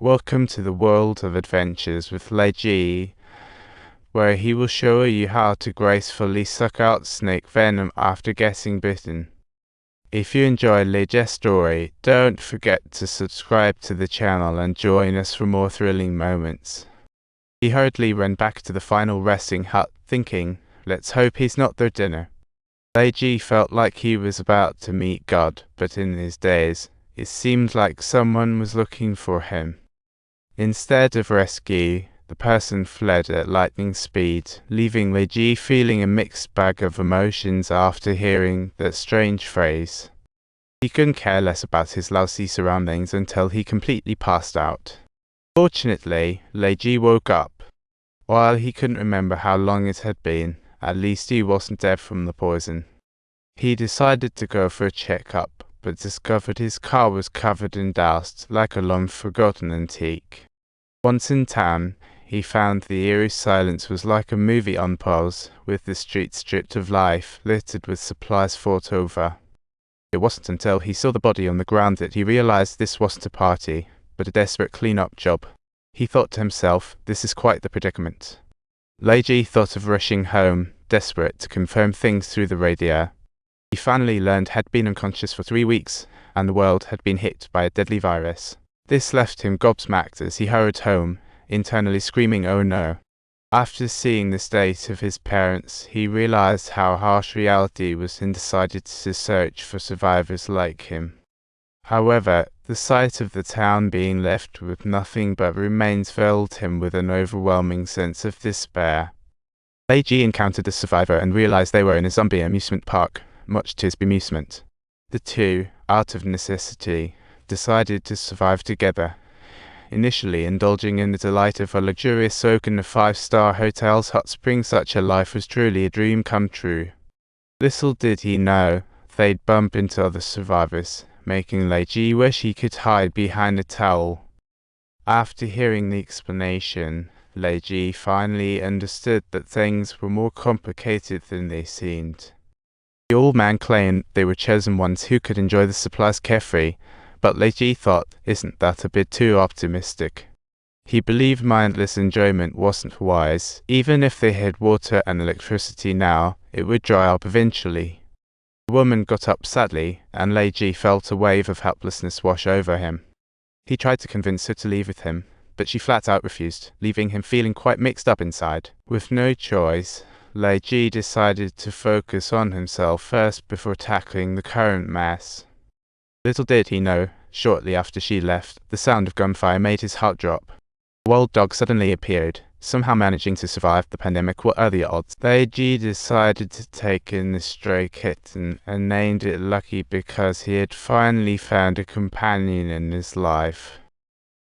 Welcome to the world of adventures with Leige, where he will show you how to gracefully suck out snake venom after getting bitten. If you enjoy Leige's story, don't forget to subscribe to the channel and join us for more thrilling moments. He hurriedly ran back to the final resting hut, thinking, let's hope he's not their dinner. Leige felt like he was about to meet God, but in his daze, it seemed like someone was looking for him. Instead of rescue, the person fled at lightning speed, leaving Leige feeling a mixed bag of emotions after hearing that strange phrase. He couldn't care less about his lousy surroundings until he completely passed out. Fortunately, Leige woke up. While he couldn't remember how long it had been, at least he wasn't dead from the poison. He decided to go for a checkup, but discovered his car was covered in dust like a long-forgotten antique. Once in town, he found the eerie silence was like a movie on pause, with the streets stripped of life, littered with supplies fought over. It wasn't until he saw the body on the ground that he realized this wasn't a party, but a desperate clean-up job. He thought to himself, this is quite the predicament. Leige thought of rushing home, desperate to confirm things through the radio. He finally learned had been unconscious for 3 weeks, and the world had been hit by a deadly virus. This left him gobsmacked as he hurried home, internally screaming, oh no. After seeing the state of his parents, he realized how harsh reality was and decided to search for survivors like him. However, the sight of the town being left with nothing but remains filled him with an overwhelming sense of despair. Leige encountered a survivor and realized they were in a zombie amusement park, much to his bemusement. The two, out of necessity, decided to survive together, initially indulging in the delight of a luxurious soak in a 5-star hotel's hot spring. Such a life was truly a dream come true. Little did he know, they'd bump into other survivors, making Leige wish he could hide behind a towel. After hearing the explanation, Leige finally understood that things were more complicated than they seemed. The old man claimed they were chosen ones who could enjoy the supplies carefree, but Leige thought, isn't that a bit too optimistic? He believed mindless enjoyment wasn't wise. Even if they had water and electricity now, it would dry up eventually. The woman got up sadly, and Leige felt a wave of helplessness wash over him. He tried to convince her to leave with him, but she flat out refused, leaving him feeling quite mixed up inside. With no choice, Leige decided to focus on himself first before tackling the current mess. Little did he know, shortly after she left, the sound of gunfire made his heart drop. A wild dog suddenly appeared, somehow managing to survive the pandemic. What are the odds? Leige decided to take in the stray kitten and named it Lucky because he had finally found a companion in his life.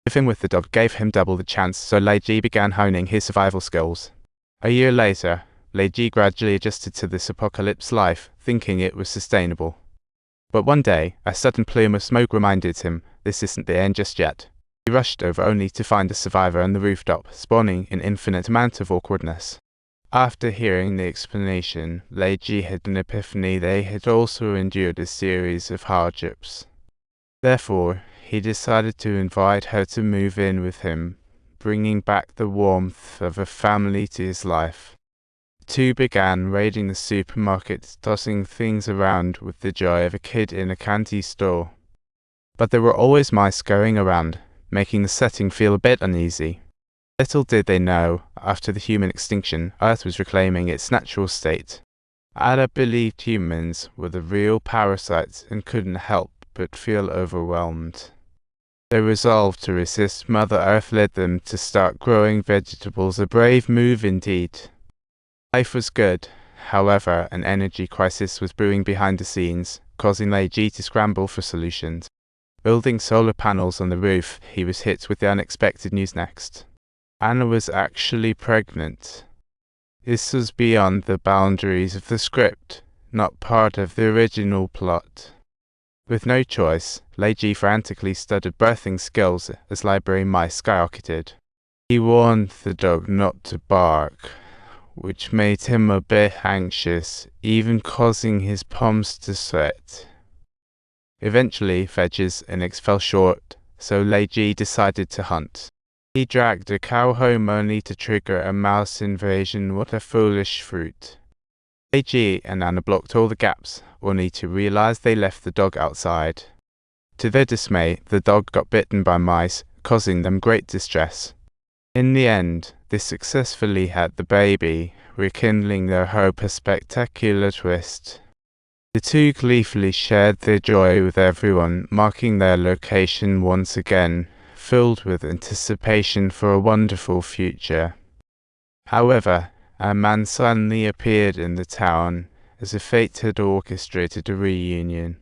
Living with the dog gave him double the chance, so Leige began honing his survival skills. A year later, Leige gradually adjusted to this apocalypse life, thinking it was sustainable. But one day, a sudden plume of smoke reminded him, this isn't the end just yet. He rushed over only to find a survivor on the rooftop, spawning an infinite amount of awkwardness. After hearing the explanation, Leige had an epiphany they had also endured a series of hardships. Therefore, he decided to invite her to move in with him, bringing back the warmth of a family to his life. The two began raiding the supermarket, tossing things around with the joy of a kid in a candy store. But there were always mice going around, making the setting feel a bit uneasy. Little did they know, after the human extinction, Earth was reclaiming its natural state. Ada believed humans were the real parasites and couldn't help but feel overwhelmed. Their resolve to resist Mother Earth led them to start growing vegetables, a brave move indeed. Life was good, however, an energy crisis was brewing behind the scenes, causing Leige to scramble for solutions. Building solar panels on the roof, he was hit with the unexpected news next. Anna was actually pregnant. This was beyond the boundaries of the script, not part of the original plot. With no choice, Leige frantically studied birthing skills as library mice skyrocketed. He warned the dog not to bark, which made him a bit anxious, even causing his palms to sweat. Eventually, Fedge's and eggs fell short, so Leige decided to hunt. He dragged a cow home only to trigger a mouse invasion. What a foolish fruit. Leige and Anna blocked all the gaps, only to realize they left the dog outside. To their dismay, the dog got bitten by mice, causing them great distress. In the end, they successfully had the baby, rekindling their hope. A spectacular twist. The two gleefully shared their joy with everyone, marking their location once again, filled with anticipation for a wonderful future. However, a man suddenly appeared in the town, as if fate had orchestrated a reunion.